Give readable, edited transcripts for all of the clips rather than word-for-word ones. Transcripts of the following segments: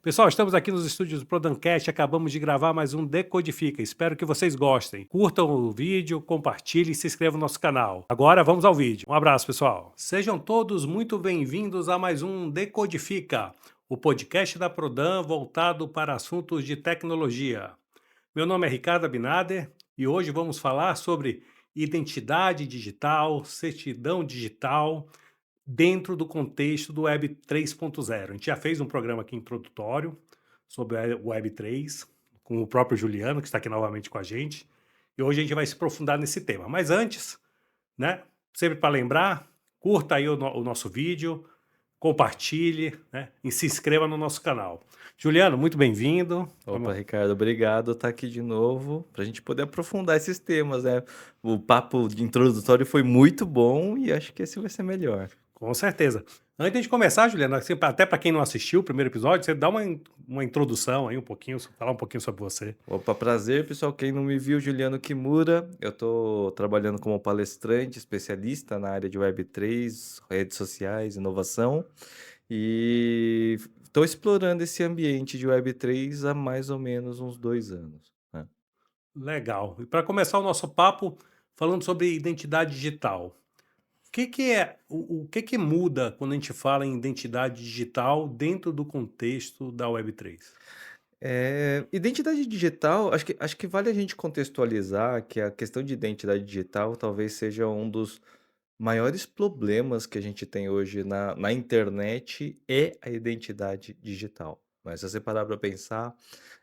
Pessoal, estamos aqui nos estúdios do Prodancast, acabamos de gravar mais um Decodifica. Espero que vocês gostem. Curtam o vídeo, compartilhem e se inscrevam no nosso canal. Agora vamos ao vídeo. Um abraço, pessoal. Sejam todos muito bem-vindos a mais um Decodifica, o podcast da Prodan voltado para assuntos de tecnologia. Meu nome é Ricardo Abinader e hoje vamos falar sobre identidade digital, certidão digital dentro do contexto do Web 3.0. A gente já fez um programa aqui introdutório sobre o Web 3, com o próprio Juliano, que está aqui novamente com a gente, e hoje a gente vai se aprofundar nesse tema. Mas antes, né, sempre para lembrar, curta aí o nosso vídeo, compartilhe, né, e se inscreva no nosso canal. Juliano, muito bem-vindo. Opa, Ricardo, obrigado estar aqui de novo para a gente poder aprofundar esses temas, né? O papo de introdutório foi muito bom e acho que esse vai ser melhor. Com certeza. Antes de começar, Juliana, assim, até para quem não assistiu o primeiro episódio, você dá uma introdução aí, um pouquinho, falar um pouquinho sobre você. Opa, prazer, pessoal. Quem não me viu, Juliano Kimura. Eu estou trabalhando como palestrante, especialista na área de Web3, redes sociais, inovação. E estou explorando esse ambiente de Web3 há mais ou menos uns 2 anos, né? Legal. E para começar o nosso papo, falando sobre identidade digital. O que que muda quando a gente fala em identidade digital dentro do contexto da Web3? Identidade digital, acho que vale a gente contextualizar que a questão de identidade digital talvez seja um dos maiores problemas que a gente tem hoje na internet é a identidade digital. Mas se você parar para pensar,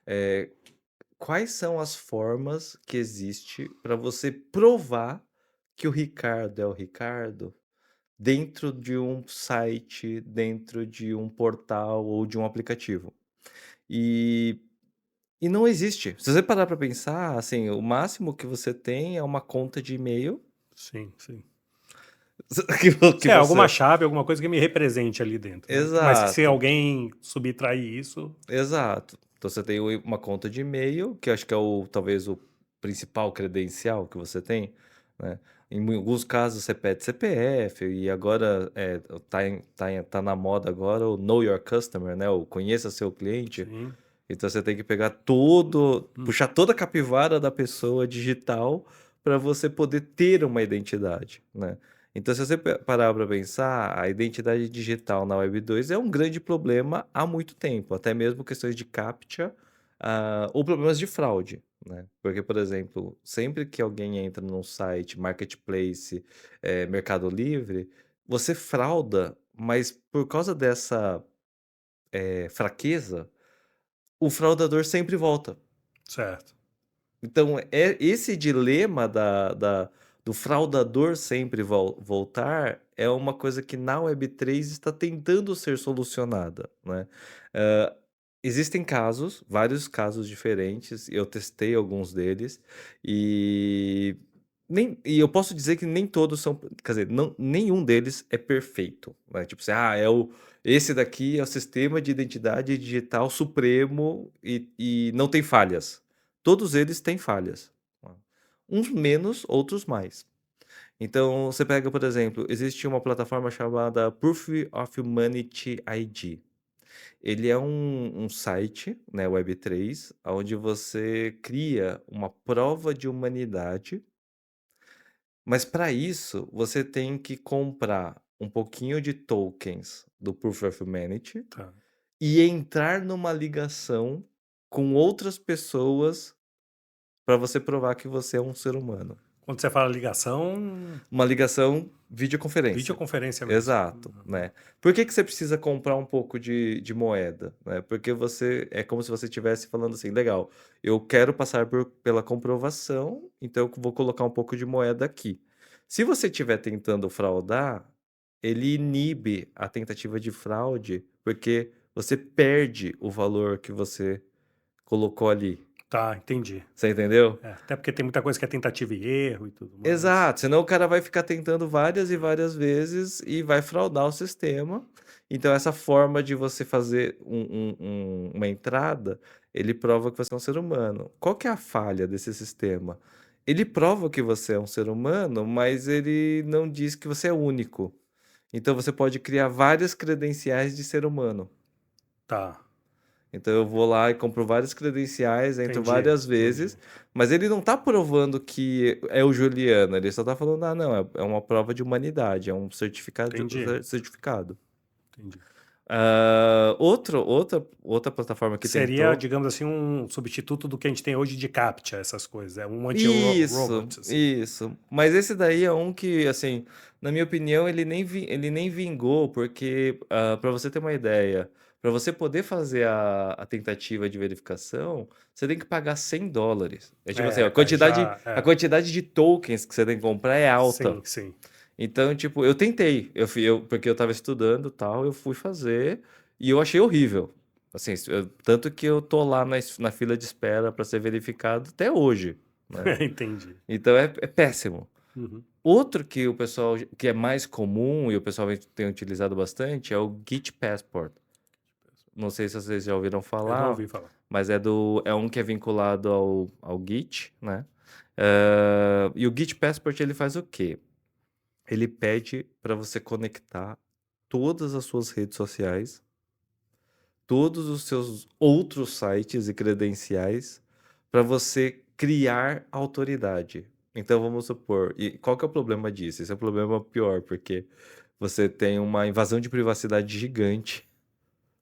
eh, quais são as formas que existe para você provar que o Ricardo é o Ricardo dentro de um site, dentro de um portal ou de um aplicativo? E e não existe. Se você parar para pensar, assim, o máximo que você tem é uma conta de e-mail Sim, sim. que Se é alguma você. chave, alguma coisa que me represente ali dentro, né? Mas que se Exato, alguém subtrair isso, exato. Então você tem uma conta de e-mail, que acho que é talvez o principal credencial que você tem, né? Em alguns casos você pede CPF e agora tá na moda agora o Know Your Customer, né? O conheça seu cliente. sim. Então você tem que pegar todo, Hum, puxar toda a capivara da pessoa digital para você poder ter uma identidade, né? Então, se você parar para pensar, a identidade digital na Web 2 é um grande problema há muito tempo, até mesmo questões de CAPTCHA, ou problemas de fraude, né? Porque, por exemplo, sempre que alguém entra num site, marketplace, Mercado Livre, você frauda, mas por causa dessa fraqueza, o fraudador sempre volta. certo. Então, esse dilema do fraudador sempre voltar é uma coisa que na Web3 está tentando ser solucionada, né? Hã, existem casos, vários casos diferentes, eu testei alguns deles, e eu posso dizer que nem todos são, quer dizer, não, nenhum deles é perfeito, né? Tipo assim, esse daqui é o sistema de identidade digital supremo e não tem falhas. Todos eles têm falhas, né. Uns menos, outros mais. Então, você pega, por exemplo, existe uma plataforma chamada Proof of Humanity ID. Ele é um site, né, Web3, onde você cria uma prova de humanidade, mas para isso você tem que comprar um pouquinho de tokens do Proof of Humanity Tá. e entrar numa ligação com outras pessoas para você provar que você é um ser humano. Quando você fala ligação, Uma ligação videoconferência. videoconferência mesmo. Exato, né. Por que que você precisa comprar um pouco de moeda, né, porque você é como se você estivesse falando assim: "Legal, eu quero passar pela comprovação, então eu vou colocar um pouco de moeda aqui". Se você estiver tentando fraudar, ele inibe a tentativa de fraude, porque você perde o valor que você colocou ali. Tá, entendi. Você entendeu? É, até porque tem muita coisa que é tentativa e erro e tudo mais. Exato, senão o cara vai ficar tentando várias e várias vezes e vai fraudar o sistema. Então essa forma de você fazer uma entrada, ele prova que você é um ser humano. Qual que é a falha desse sistema? Ele prova que você é um ser humano, mas ele não diz que você é único. Então você pode criar várias credenciais de ser humano. Tá. Então eu vou lá e compro vários credenciais, entro Entendi, várias entendi, vezes, mas ele não tá provando que é o Juliano, ele só tá falando, ah, não, é uma prova de humanidade, é um entendi, certificado. entendi. Outra plataforma que Seria, tentou. digamos assim, um substituto do que a gente tem hoje de CAPTCHA, essas coisas. É um Isso, anti-robot, assim. isso. Mas esse daí é um que, assim, na minha opinião, ele nem vingou, porque, para você ter uma ideia, para você poder fazer a tentativa de verificação, você tem que pagar US$ 100. É tipo assim, É, aí já. a É. quantidade de tokens que você tem que comprar é alta. Sim, sim. Então, tipo, eu tentei, porque eu tava estudando e tal, eu fui fazer e eu achei horrível. Assim, tanto que eu tô lá na fila de espera para ser verificado até hoje, né? Entendi. Então é péssimo. Uhum. Outro que o pessoal, que é mais comum e o pessoal tem utilizado bastante é o Git Passport. Não sei se vocês já ouviram Eu não falar, ouvi falar. mas é um que é vinculado ao Git, né? E o Git Passport ele faz o quê? Ele pede para você conectar todas as suas redes sociais, todos os seus outros sites e credenciais para você criar autoridade. Então vamos supor, e qual que é o problema disso? Esse é o problema pior, porque você tem uma invasão de privacidade gigante,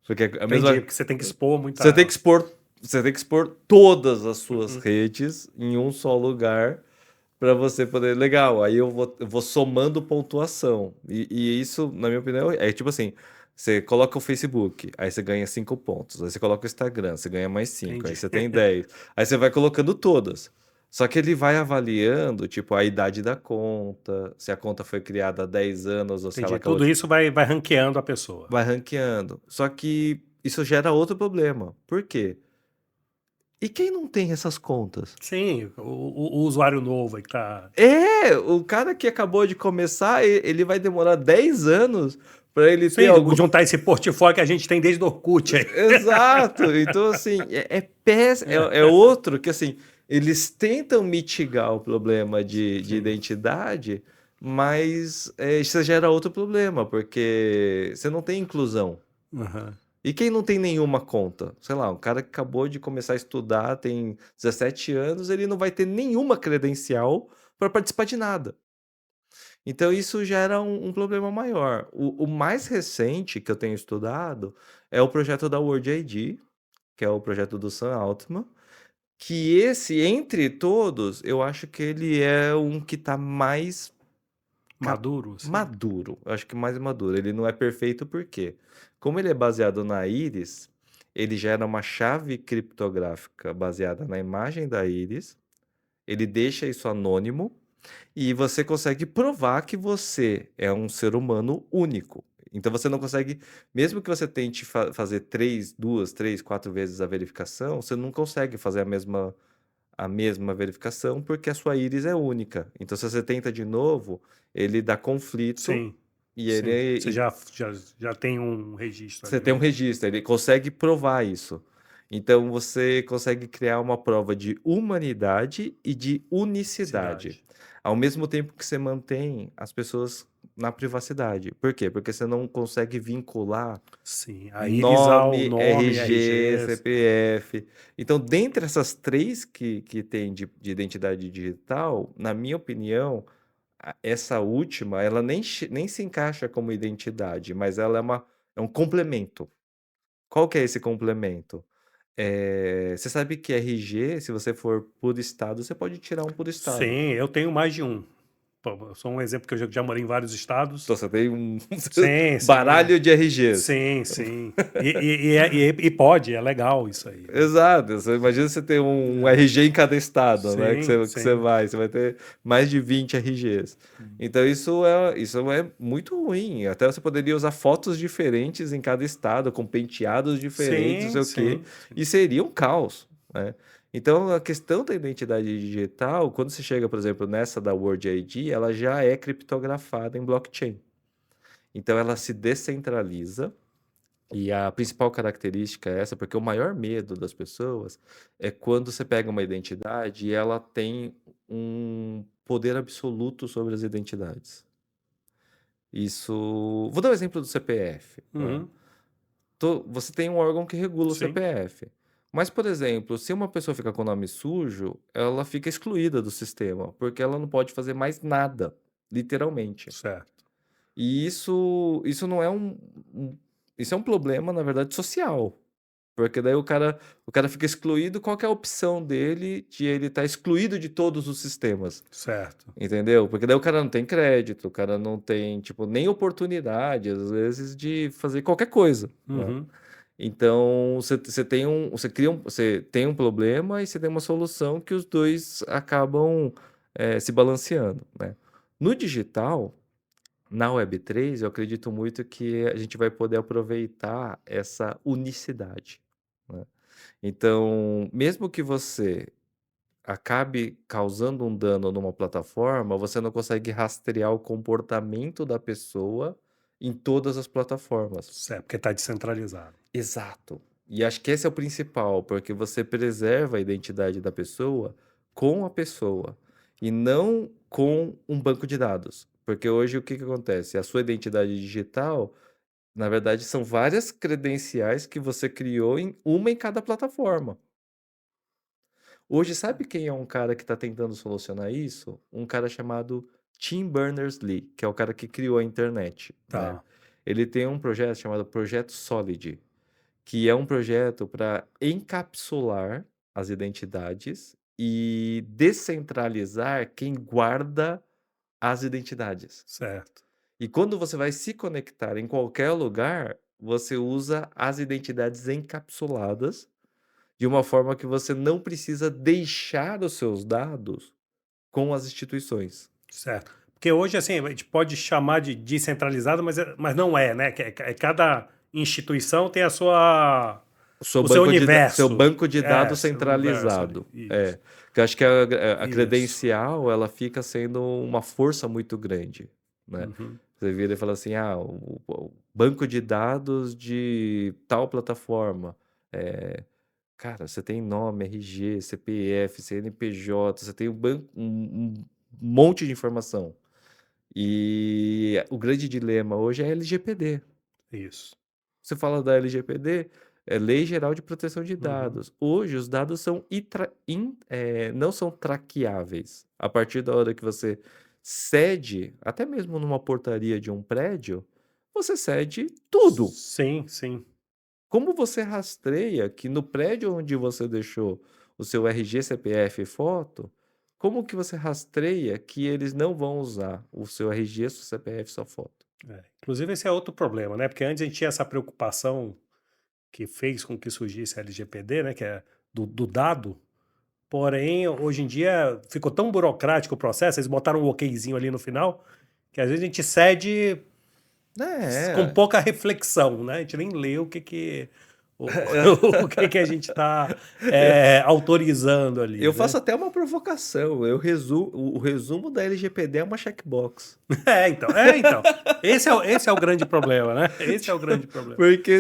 porque é a Entendi, mesma porque você tem que expor você tem que muita. expor, você tem que expor todas as suas Uhum. redes em um só lugar para você poder. Legal, aí eu vou somando pontuação. E isso, na minha opinião, é tipo assim: você coloca o Facebook, aí você ganha 5 pontos. Aí você coloca o Instagram, você ganha mais 5. Aí Entendi. você tem 10. Aí você vai colocando todas. Só que ele vai avaliando, tipo, a idade da conta, se a conta foi criada há 10 anos ou se ela Entendi. acabou Tudo de. isso vai ranqueando a pessoa. Vai ranqueando. Só que isso gera outro problema. Por quê? E quem não tem essas contas? Sim, o usuário novo aí que tá. O cara que acabou de começar, ele vai demorar 10 anos para ele ter Sim, algum. juntar esse portfólio que a gente tem desde o Orkut aí. Exato! Então, assim, é outro que, assim, eles tentam mitigar o problema de Sim. identidade, mas isso gera outro problema, porque você não tem inclusão. Aham. E quem não tem nenhuma conta? Sei lá, um cara que acabou de começar a estudar, tem 17 anos, ele não vai ter nenhuma credencial para participar de nada. Então isso gera um problema maior. O mais recente que eu tenho estudado é o projeto da World ID, que é o projeto do Sam Altman, que esse, entre todos, eu acho que ele é um que está mais cap- Maduro, assim. maduro. Eu acho que mais maduro. Ele não é perfeito porque, como ele é baseado na íris, ele gera uma chave criptográfica baseada na imagem da íris, ele deixa isso anônimo e você consegue provar que você é um ser humano único. Então você não consegue, mesmo que você tente fazer duas, três, quatro vezes a verificação, você não consegue fazer a mesma verificação porque a sua íris é única. Então se você tenta de novo, ele dá conflito Sim, e sim. ele Você e já tem um registro você ali, tem um um registro, ele consegue provar isso. Então você consegue criar uma prova de humanidade e de unicidade, cidade. ao mesmo tempo que você mantém as pessoas na privacidade. Por quê? Porque você não consegue vincular Sim, a íris ao nome, nome, RG, RG. CPF. Então, dentre essas três que tem de identidade digital, na minha opinião, essa última, ela nem se encaixa como identidade, mas ela é um complemento. Qual que é esse complemento? Você sabe que RG, se você for por estado, você pode tirar um por estado. Sim, eu tenho mais de um. Pô, eu sou um exemplo que eu já morei em vários estados. Então você tem um Sim, sim. baralho de RGs. Sim, sim. E pode, é legal isso aí, né? Exato. Você imagina você ter um É. RG em cada estado, né? Sim, Que você sim. vai ter mais de 20 RGs. Então isso é muito ruim. Até você poderia usar fotos diferentes em cada estado, com penteados diferentes, não Sim, sei o quê, sim, sim. e seria um caos, né? Então a questão da identidade digital, quando você chega, por exemplo, nessa da World ID, ela já é criptografada em blockchain. Então ela se descentraliza. E a principal característica é essa, porque o maior medo das pessoas é quando você pega uma identidade e ela tem um poder absoluto sobre as identidades. Isso. Vou dar o exemplo do CPF, né? Uhum. você tem um órgão que regula o Sim, CPF. Mas, por exemplo, se uma pessoa fica com o nome sujo, ela fica excluída do sistema, porque ela não pode fazer mais nada, literalmente. certo. E isso não é isso é um problema, na verdade, social. Porque daí o cara fica excluído, qual que é a opção dele de ele estar excluído de todos os sistemas? Certo. Entendeu? Porque daí o cara não tem crédito, o cara não tem, tipo, nem oportunidade, às vezes, de fazer qualquer coisa, né? Uhum. Então, você tem um problema e você tem uma solução que os dois acabam se balanceando, né? No digital, na Web3, eu acredito muito que a gente vai poder aproveitar essa unicidade, né? Então, mesmo que você acabe causando um dano numa plataforma, você não consegue rastrear o comportamento da pessoa em todas as plataformas. Certo, porque está descentralizado. Exato. E acho que esse é o principal, porque você preserva a identidade da pessoa com a pessoa e não com um banco de dados. Porque hoje o que que acontece? A sua identidade digital, na verdade, são várias credenciais que você criou em uma em cada plataforma. Hoje, sabe quem é um cara que está tentando solucionar isso? Um cara chamado Tim Berners-Lee, que é o cara que criou a internet, né? Tá, Ele tem um projeto chamado Projeto Solid, que é um projeto para encapsular as identidades e descentralizar quem guarda as identidades. certo. E quando você vai se conectar em qualquer lugar, você usa as identidades encapsuladas de uma forma que você não precisa deixar os seus dados com as instituições. Certo. Porque hoje, assim, a gente pode chamar de descentralizado, mas não é, né? Cada instituição tem o seu Seu universo. banco de É, dados seu universo ali. centralizado. Isso. É. Que eu acho que a Isso. credencial, ela fica sendo uma força muito grande, né? Uhum. Você vira e fala assim, o banco de dados de tal plataforma. É, cara, você tem nome, RG, CPF, CNPJ, você tem um monte de informação. E o grande dilema hoje é a LGPD. Isso. Você fala da LGPD, é Lei Geral de Proteção de Uhum. Dados. Hoje, os dados não são traqueáveis. A partir da hora que você cede, até mesmo numa portaria de um prédio, você cede tudo. Sim, sim. Como você rastreia que no prédio onde você deixou o seu RG, CPF e foto, como que você rastreia que eles não vão usar o seu RG, seu CPF e sua foto? É. Inclusive, esse é outro problema, né? Porque antes a gente tinha essa preocupação que fez com que surgisse a LGPD, né? Que é do dado. Porém, hoje em dia ficou tão burocrático o processo, eles botaram um okzinho ali no final, que às vezes a gente cede com É, pouca reflexão, né? A gente nem lê o, o que a gente está autorizando ali, eu né? faço até uma provocação. O resumo da LGPD é uma checkbox. Então. Esse é o grande problema, né? Esse é o grande problema. Porque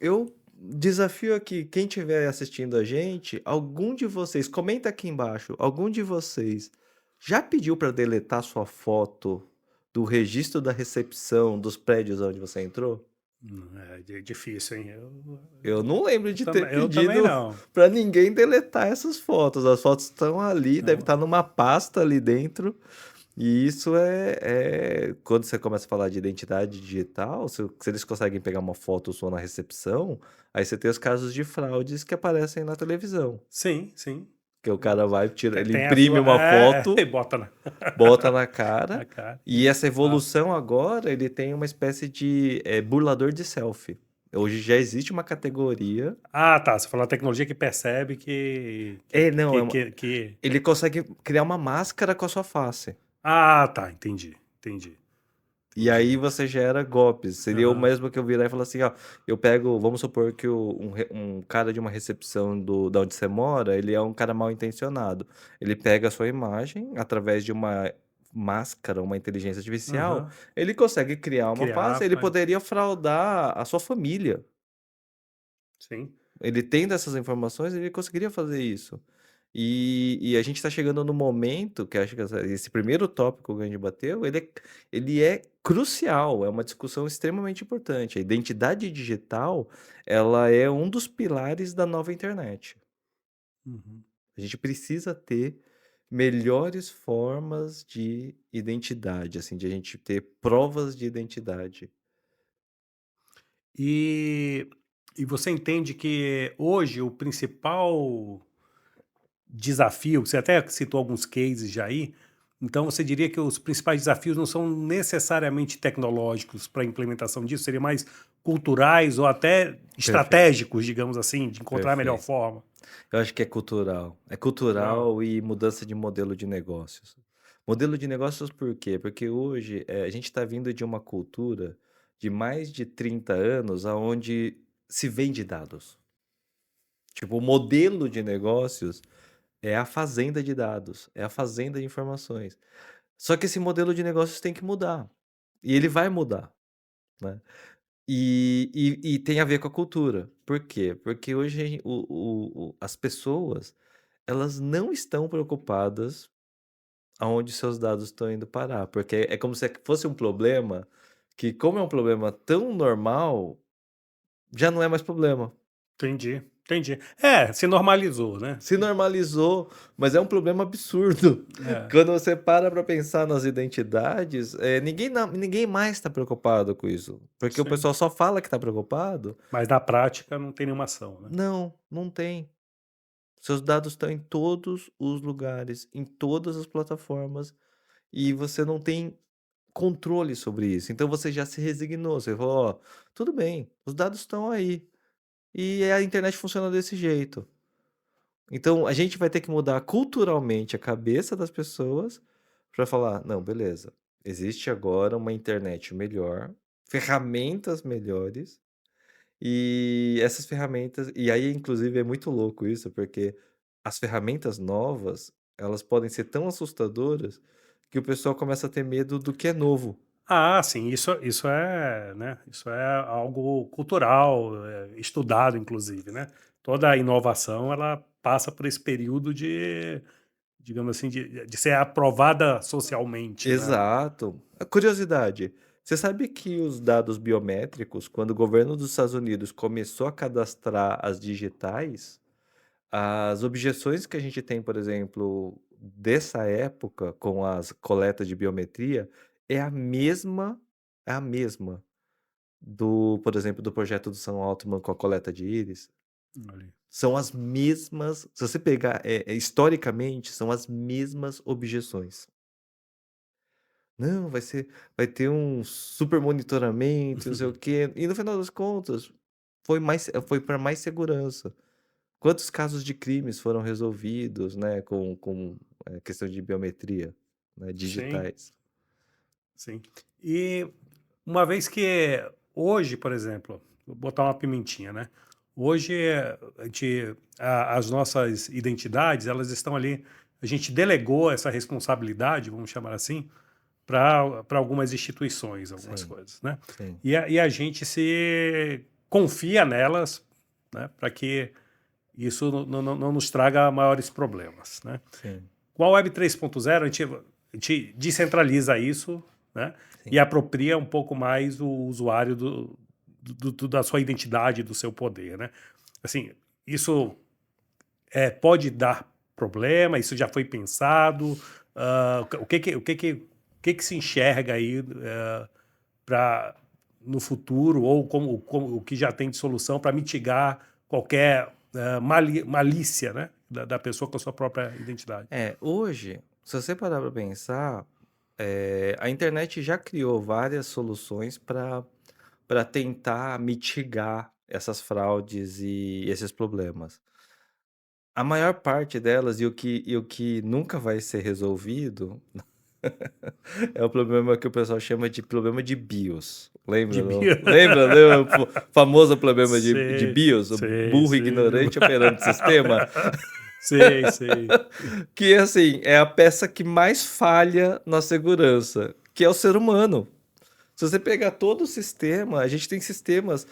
eu desafio aqui, quem estiver assistindo a gente, algum de vocês, comenta aqui embaixo, algum de vocês já pediu para deletar sua foto do registro da recepção dos prédios onde você entrou? É difícil, hein? Eu não lembro de ter Eu também pedido não. para ninguém deletar essas fotos. As fotos estão ali, deve Não. estar numa pasta ali dentro. E isso quando você começa a falar de identidade digital, se eles conseguem pegar uma foto sua na recepção, aí você tem os casos de fraudes que aparecem na televisão. Sim, sim. Que o cara vai, ele Tem a imprime sua. uma E foto, bota bota na na cara, cara. e essa Ah, evolução agora, ele tem uma espécie de burlador de selfie. Hoje já existe uma categoria. Tá. Você falou a tecnologia que percebe que. Não, Que... ele consegue criar uma máscara com a sua face. Tá. Entendi. Entendi. E aí Entendi. você gera golpes. Seria o Aham. mesmo que eu virar e falar assim, ó, eu pego, vamos supor que um cara de uma recepção da onde você mora, ele é um cara mal intencionado. Ele pega a sua imagem através de uma máscara, uma inteligência artificial, Aham. ele consegue criar uma face, Criar, ele poderia fraudar a sua família. sim. Ele tendo essas informações, ele conseguiria fazer isso. E a gente está chegando no momento que acho que esse primeiro tópico que a gente bateu, ele é crucial, é uma discussão extremamente importante. A identidade digital, ela é um dos pilares da nova internet. Uhum. A gente precisa ter melhores formas de identidade, assim, de a gente ter provas de identidade. E, e você entende que hoje o principal desafio, você até citou alguns cases já aí, então você diria que os principais desafios não são necessariamente tecnológicos para a implementação disso, seriam mais culturais ou até Perfeito, estratégicos, digamos assim, de encontrar a melhor perfeito. forma. Eu acho que é cultural. É Cultural. cultural e mudança de modelo de negócios. Modelo de negócios por quê? Porque hoje a gente está vindo de uma cultura de mais de 30 anos aonde se vende dados. Tipo, o modelo de negócios é a fazenda de dados, é a fazenda de informações. Só que esse modelo de negócios tem que mudar. E ele vai mudar, né? E tem a ver com a cultura. Por quê? Porque hoje as pessoas elas não estão preocupadas aonde seus dados estão indo parar, porque é como se fosse um problema que, como é um problema tão normal, já não é mais problema. Entendi, entendi. É, se normalizou, né? Se normalizou, mas é um problema absurdo. É, Quando você para pensar nas identidades, ninguém mais está preocupado com isso, porque o sim. pessoal só fala que está preocupado. Mas na prática não tem nenhuma ação, né? Não, não tem. Seus dados estão em todos os lugares, em todas as plataformas, e você não tem controle sobre isso. Então você já se resignou, você falou: "Ó, tudo bem, os dados estão aí, e a internet funciona desse jeito". Então a gente vai ter que mudar culturalmente a cabeça das pessoas para falar: "Não, beleza, existe agora uma internet melhor, ferramentas melhores, e essas ferramentas", e aí inclusive é muito louco isso, porque as ferramentas novas, elas podem ser tão assustadoras que o pessoal começa a ter medo do que é novo. Ah, sim, isso é, né, isso é algo cultural, estudado inclusive, né. Toda a inovação ela passa por esse período de, digamos assim, de ser aprovada socialmente, né. Exato. A curiosidade, você sabe que os dados biométricos, quando o governo dos Estados Unidos começou a cadastrar as digitais, as objeções que a gente tem, por exemplo, dessa época com as coletas de biometria, é a mesma por exemplo, do projeto do Sam Altman com a coleta de íris. Ali. São as mesmas, se você pegar, historicamente, são as mesmas objeções. Não, vai ter um super monitoramento, não sei o quê, e no final das contas, foi para mais segurança. Quantos casos de crimes foram resolvidos, né, com questão de biometria, né, Sim, digitais? sim. E uma vez que hoje, por exemplo, vou botar uma pimentinha, né. Hoje a gente as nossas identidades, elas estão ali, a gente delegou essa responsabilidade, vamos chamar assim, para algumas instituições, algumas Sim, coisas, né. sim, E a gente se confia nelas, né, para que isso não nos traga maiores problemas, né. sim, Com a Web 3.0 a gente descentraliza isso, né, e sim. apropria um pouco mais o usuário da sua identidade, do seu poder, né. Assim, isso, pode dar problema, isso já foi pensado, o que que se enxerga aí, para no futuro ou como o que já tem de solução para mitigar qualquer, malícia, né, da pessoa com a sua própria identidade. Hoje, se você parar para pensar, a internet já criou várias soluções para tentar mitigar essas fraudes e esses problemas. A maior parte delas e o que nunca vai ser resolvido é o problema que o pessoal chama de problema de BIOS. Lembra, De não? bio Lembra, o famoso problema de Sei, BIOS, o sei, burro sei. ignorante operando sistema? Sei, sei. Que, assim, é a peça que mais falha na segurança, que é o ser humano. Se você pegar todo o sistema, a gente tem sistemas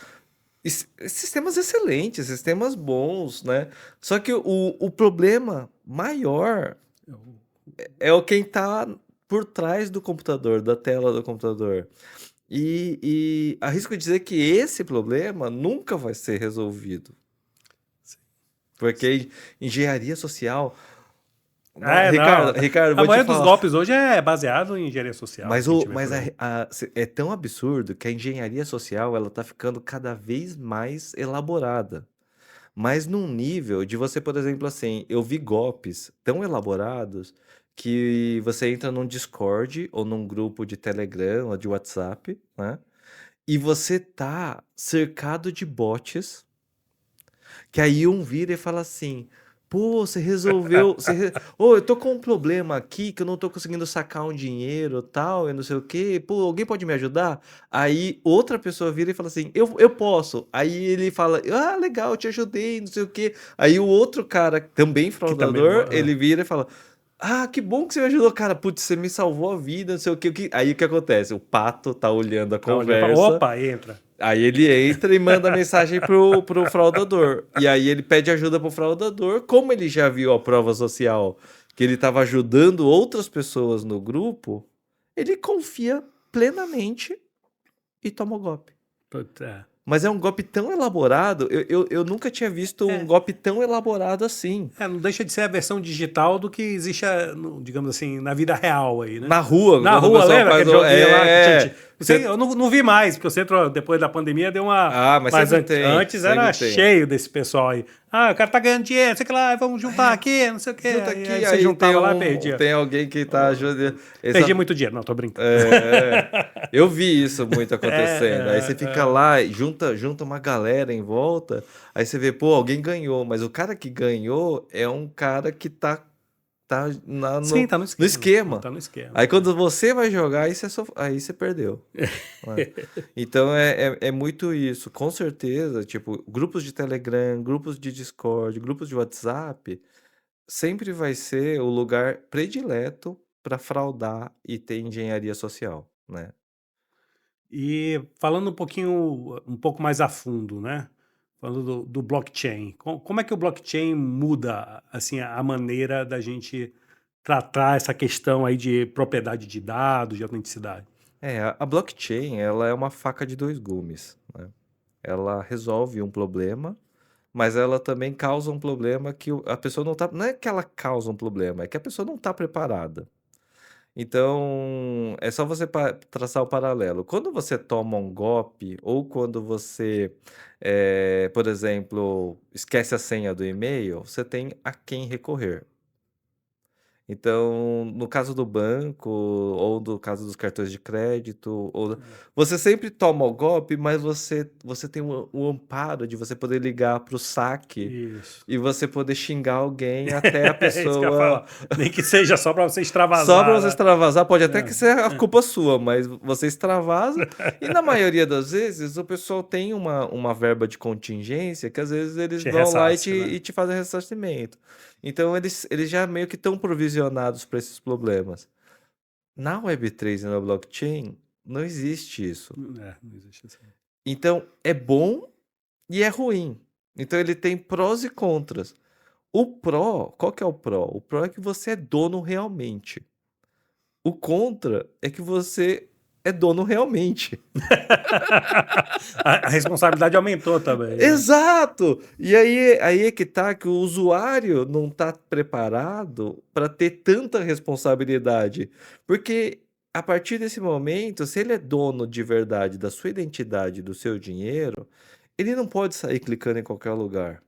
Sistemas excelentes, sistemas bons, né? Só que o problema maior é o quem tá por trás do computador, da tela do computador. E arrisco dizer que esse problema nunca vai ser resolvido. Porque engenharia social. Não. Ricardo, A vou te maioria dos falar. golpes hoje é baseado em engenharia social. Mas, que a gente vê por aí. é tão absurdo que a engenharia social ela tá ficando cada vez mais elaborada. Mas num nível de você, por exemplo, assim, eu vi golpes tão elaborados que você entra num Discord ou num grupo de Telegram ou de WhatsApp, né? E você tá cercado de bots, que aí um vira e fala assim: pô, você resolveu. Ô, eu tô com um problema aqui que eu não tô conseguindo sacar um dinheiro tal, e não sei o quê. Pô, alguém pode me ajudar? Aí outra pessoa vira e fala assim: eu posso. Aí ele fala: ah, legal, eu te ajudei, não sei o quê. Aí o outro cara, também Que também. fraudador, ele vira e fala: ah, que bom que você me ajudou, cara. Putz, você me salvou a vida, não sei o quê. Aí o que acontece? O pato tá olhando a Tá olhando conversa. opa, entra. Aí ele entra e manda mensagem pro fraudador. E aí ele pede ajuda pro fraudador. Como ele já viu a prova social que ele estava ajudando outras pessoas no grupo, ele confia plenamente e toma o golpe. Puta. Mas é um golpe tão elaborado, eu nunca tinha visto um golpe tão elaborado assim. Não deixa de ser a versão digital do que existe, digamos assim, na vida real aí, né? Na rua, Na quando o rua, pessoal lembra faz aquele joguinho lá que tinha. Não sei, Você- eu não vi mais, porque o centro, depois da pandemia, deu uma. Ah, mas sempre tem, antes era sempre tem. cheio desse pessoal aí. Ah, o cara tá ganhando dinheiro, sei que lá, vamos juntar aqui, não sei o quê. Junta Aí aqui, você aí juntava lá e perdia. tem alguém que tá ajudando. Perdi muito dinheiro, não, tô brincando. Eu vi isso muito acontecendo. Aí você É, fica lá, junta uma galera em volta, aí você vê, pô, alguém ganhou, mas o cara que ganhou é um cara que tá Sim, tá no no esquema. esquema. Tá no esquema. Aí quando você vai jogar, aí você perdeu. Né? Então é muito isso. Com certeza, tipo, grupos de Telegram, grupos de Discord, grupos de WhatsApp, sempre vai ser o lugar predileto para fraudar e ter engenharia social, né? E falando um pouco mais a fundo, né? Falando do blockchain, como é que o blockchain muda assim a maneira da gente tratar essa questão aí de propriedade de dados, de autenticidade? A blockchain, ela é uma faca de dois gumes, né? Ela resolve um problema, mas ela também causa um problema que a pessoa não tá. Não é que ela causa um problema, é que a pessoa não está preparada. Então, é só você traçar o paralelo. Quando você toma um golpe, ou quando você, por exemplo, esquece a senha do e-mail, você tem a quem recorrer. Então, no caso do banco, ou no caso dos cartões de crédito, você sempre toma o golpe, mas você tem o amparo de você poder ligar para o saque Isso. e você poder xingar alguém até a É isso que eu ia pessoa. falar. Nem que seja só para você Só para extravasar, você né? extravasar, pode até que ser a culpa sua, mas você extravasa. E na maioria das vezes, o pessoal tem uma verba de contingência que às vezes eles Te vão lá ressarce, né? e te fazem ressarcimento. Então eles já meio que estão provisionados para esses problemas. Na Web3 e na blockchain, não existe isso. Não existe assim. Então é bom e é ruim. Então ele tem prós e contras. O pró, qual que é o pró? O pró é que você é dono realmente. O contra é que você é dono realmente. A responsabilidade aumentou também, né? Exato! E aí é que tá que o usuário não tá preparado para ter tanta responsabilidade. Porque a partir desse momento, se ele é dono de verdade da sua identidade, do seu dinheiro, ele não pode sair clicando em qualquer lugar.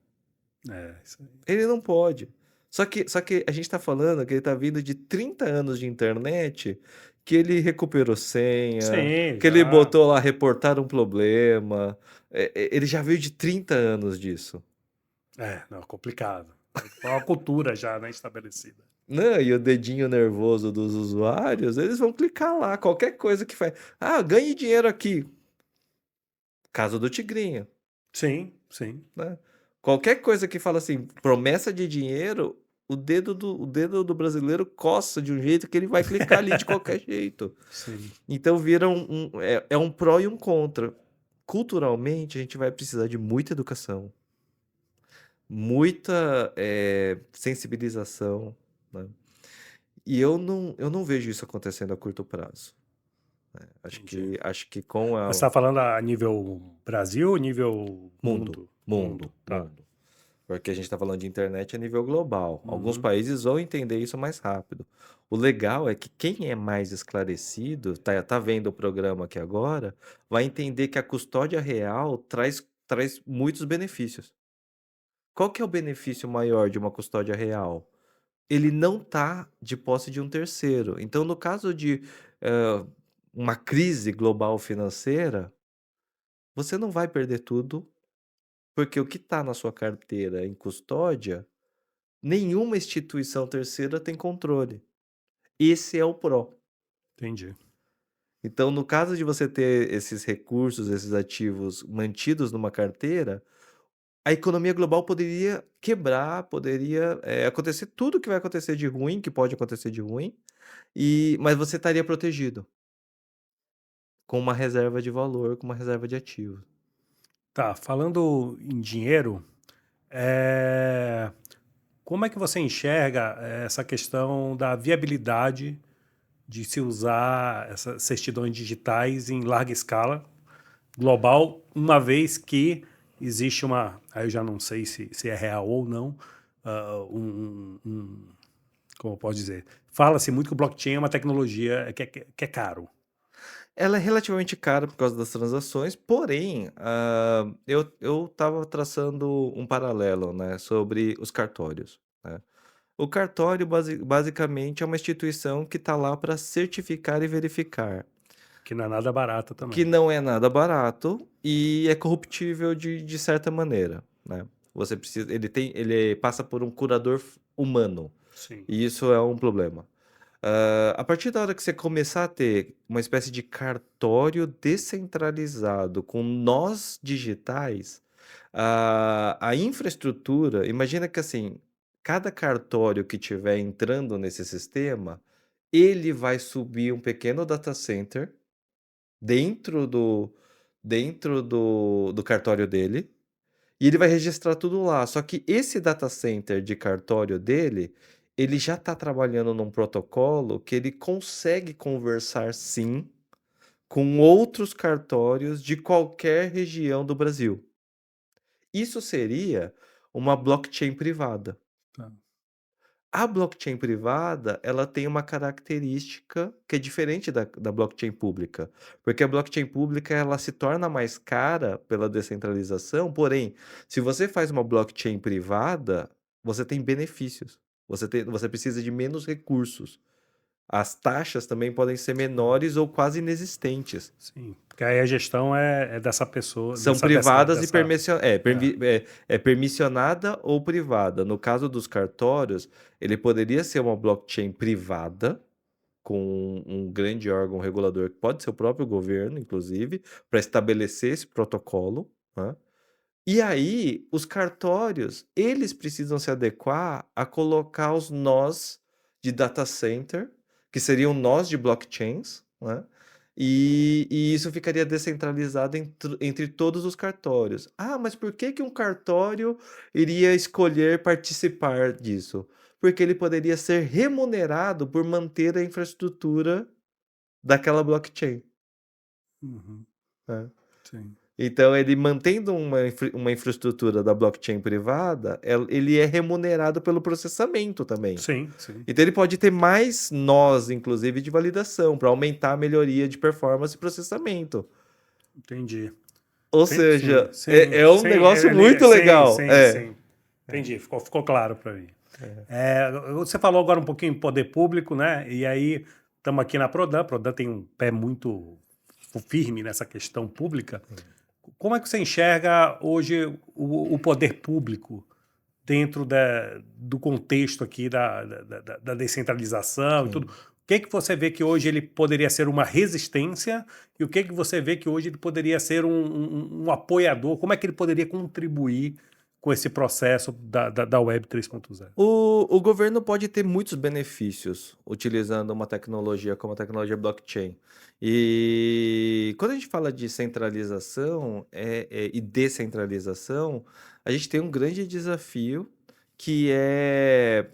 Isso aí. Ele não pode. Só que a gente tá falando que ele tá vindo de 30 anos de internet, que ele recuperou senha, Sim, que ele já. botou lá reportar um problema. Ele já veio de 30 anos disso. Não, complicado. É uma cultura já, né, estabelecida. Né? E o dedinho nervoso dos usuários, eles vão clicar lá, qualquer coisa que faz. Ah, ganhe dinheiro aqui. Caso do Tigrinho, Sim, sim. né? Qualquer coisa que fala assim, promessa de dinheiro, o dedo do brasileiro coça de um jeito que ele vai clicar ali de qualquer jeito. Sim. Então vira é um pró e um contra. culturalmente, a gente vai precisar de muita educação, muita sensibilização, né? E eu não vejo isso acontecendo a curto prazo. Acho Entendi. que, acho que com Mas a você está falando a nível Brasil ou nível mundo, mundo? mundo, Mundo, tá. mundo. Porque a gente está falando de internet a nível global. Alguns Uhum. países vão entender isso mais rápido. O legal é que quem é mais esclarecido, tá vendo o programa aqui agora, vai entender que a custódia real traz muitos benefícios. Qual que é o benefício maior de uma custódia real? Ele não está de posse de um terceiro. Então, no caso de uma crise global financeira, você não vai perder tudo, porque o que está na sua carteira em custódia, nenhuma instituição terceira tem controle. Esse é o pró. Entendi. Então, no caso de você ter esses recursos, esses ativos mantidos numa carteira, a economia global poderia quebrar, poderia acontecer tudo que vai acontecer de ruim, que pode acontecer de ruim, mas você estaria protegido com uma reserva de valor, com uma reserva de ativos. Tá, falando em dinheiro, é, como é que você enxerga essa questão da viabilidade de se usar essas certidões digitais em larga escala, global, uma vez que existe uma, aí eu já não sei se é real ou não, como eu posso dizer, fala-se muito que o blockchain é uma tecnologia que é caro. Ela é relativamente cara por causa das transações, porém, eu estava traçando um paralelo, né, sobre os cartórios, né. O cartório basicamente é uma instituição que está lá para certificar e verificar, Que não é nada barata que também. não é nada barato e é corruptível de certa maneira, né. Ele passa por um curador humano, Sim. e isso é um problema. A partir da hora que você começar a ter uma espécie de cartório descentralizado com nós digitais, a infraestrutura, imagina que assim, cada cartório que tiver entrando nesse sistema, ele vai subir um pequeno data center dentro do cartório dele, e ele vai registrar tudo lá. Só que esse data center de cartório dele, ele já está trabalhando num protocolo que ele consegue conversar sim com outros cartórios de qualquer região do Brasil. Isso seria uma blockchain privada. Tá. A blockchain privada, ela tem uma característica que é diferente da blockchain pública, porque a blockchain pública ela se torna mais cara pela descentralização, porém, se você faz uma blockchain privada, você tem benefícios. Você precisa de menos recursos. As taxas também podem ser menores ou quase inexistentes. Sim, porque aí a gestão é dessa pessoa, São privadas e dessa é, permissionada ou privada. No caso dos cartórios, ele poderia ser uma blockchain privada, com um grande órgão regulador, que pode ser o próprio governo, inclusive, para estabelecer esse protocolo, né? E aí, os cartórios, eles precisam se adequar a colocar os nós de data center, que seriam nós de blockchains, né? E isso ficaria descentralizado entre todos os cartórios. Ah, mas por que que um cartório iria escolher participar disso? Porque ele poderia ser remunerado por manter a infraestrutura daquela blockchain, uhum, né? sim. Então, ele mantendo uma infraestrutura da blockchain privada, ele é remunerado pelo processamento também. Sim, sim, Então, ele pode ter mais nós, inclusive, de validação, para aumentar a melhoria de performance e processamento. entendi. Ou Sim, seja, sim, é um sim, negócio muito sim, legal. sim, sim. Entendi, ficou claro para mim. Você falou agora um pouquinho em poder público, né? E aí estamos aqui na Prodan. A Prodan tem um pé muito firme nessa questão pública. Como é que você enxerga hoje o poder público dentro do contexto aqui da descentralização e tudo? Sim. O que que você vê que hoje ele poderia ser uma resistência e o que que você vê que hoje ele poderia ser um apoiador? Como é que ele poderia contribuir com esse processo da Web 3.0? O governo pode ter muitos benefícios utilizando uma tecnologia como a tecnologia blockchain. E quando a gente fala de centralização e descentralização, a gente tem um grande desafio que é.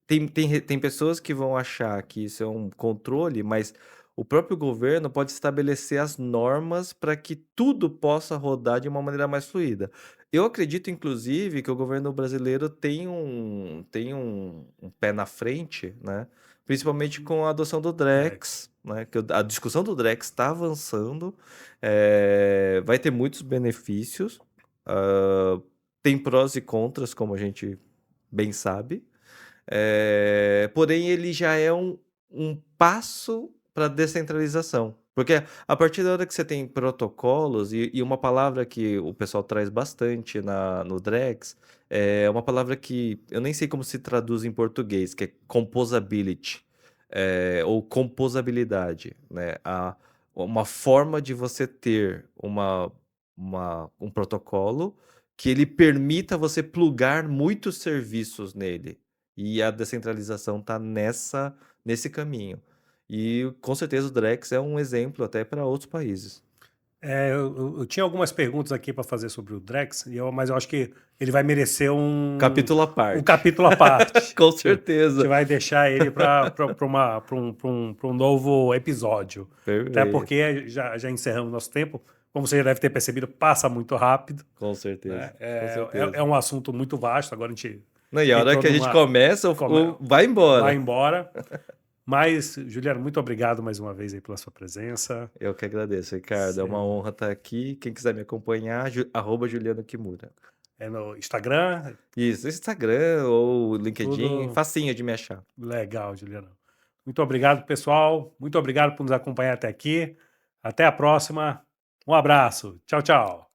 Tem pessoas que vão achar que isso é um controle, mas o próprio governo pode estabelecer as normas para que tudo possa rodar de uma maneira mais fluida. Eu acredito, inclusive, que o governo brasileiro tem um pé na frente, né? Principalmente com a adoção do Drex. Drex, né? Que a discussão do Drex está avançando, vai ter muitos benefícios, tem prós e contras, como a gente bem sabe. Porém, ele já é um passo para a descentralização. Porque a partir da hora que você tem protocolos, e uma palavra que o pessoal traz bastante no Drex, é uma palavra que eu nem sei como se traduz em português, que é composability, ou composabilidade, né? Uma forma de você ter um protocolo que ele permita você plugar muitos serviços nele. E a descentralização está nesse caminho. E com certeza o Drex é um exemplo até para outros países. Eu tinha algumas perguntas aqui para fazer sobre o Drex, mas eu acho que ele vai merecer um Capítulo à parte. capítulo à parte. Com A certeza. gente vai deixar ele para um novo episódio. Até Perfeito. porque já encerramos nosso tempo. Como você já deve ter percebido, passa muito rápido. Com certeza. Né? Com certeza. É um assunto muito vasto. Agora a gente Não, e a hora entrou que a gente numa- começa, vai embora. vai embora. Mas, Juliano, muito obrigado mais uma vez aí pela sua presença. Eu que agradeço, Ricardo. É uma Sim. honra estar aqui. Quem quiser me acompanhar, @Juliano Kimura. É no Instagram. Isso, Instagram ou LinkedIn, Tudo- facinho de me achar. Legal, Juliano. Muito obrigado, pessoal. Muito obrigado por nos acompanhar até aqui. Até a próxima. Um abraço. Tchau, tchau.